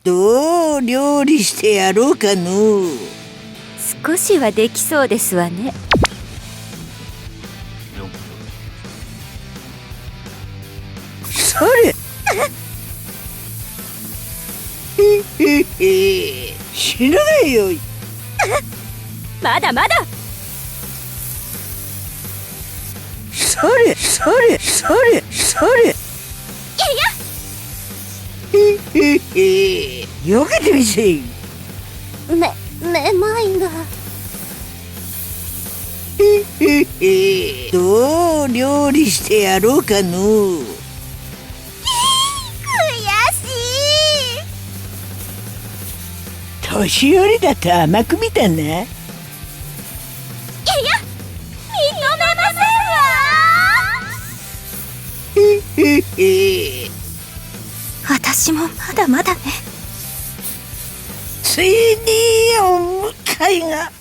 どう料理してやろうかの。少しはできそうですわね。それ死ぬがよい。まだまだ。それそれそれそれ。よけてみせ。めまいが。どう料理してやろうかの。悔しい。年寄りだと甘く見たな。認めませんわ。私もまだまだね。ついにお迎えが。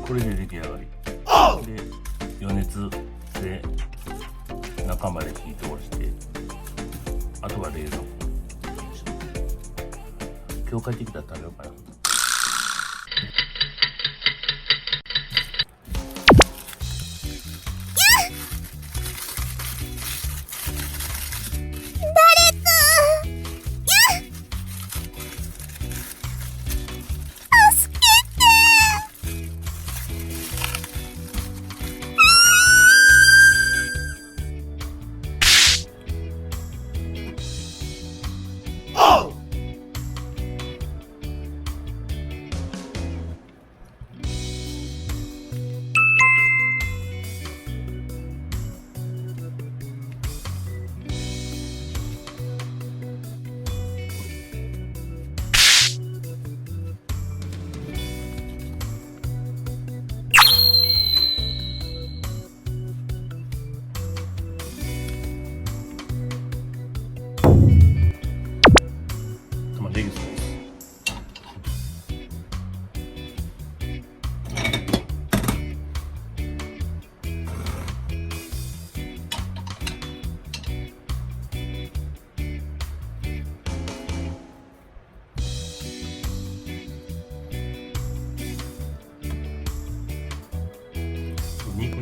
これで出来上がり。で余熱で中まで火通して、あとは冷蔵庫。今日帰ってきたら食べようかな。玉ねぎソース。肉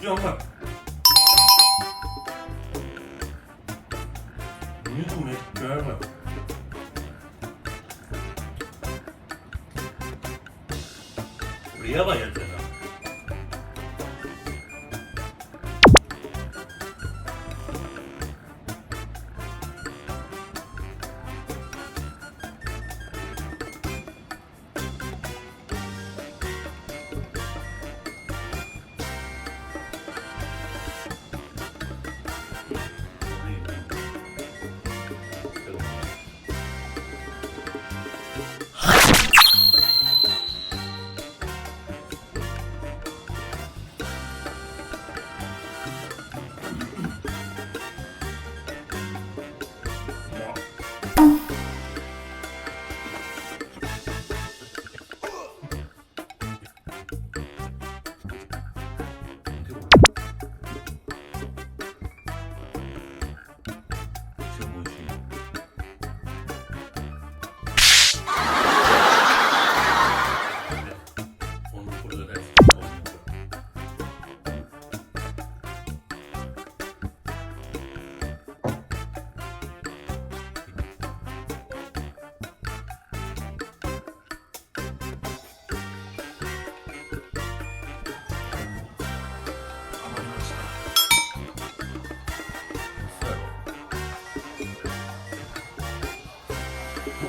ちゃうまい。肉めっちゃやばい。これやばいやつやな。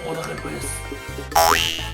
お腹いっぱいです。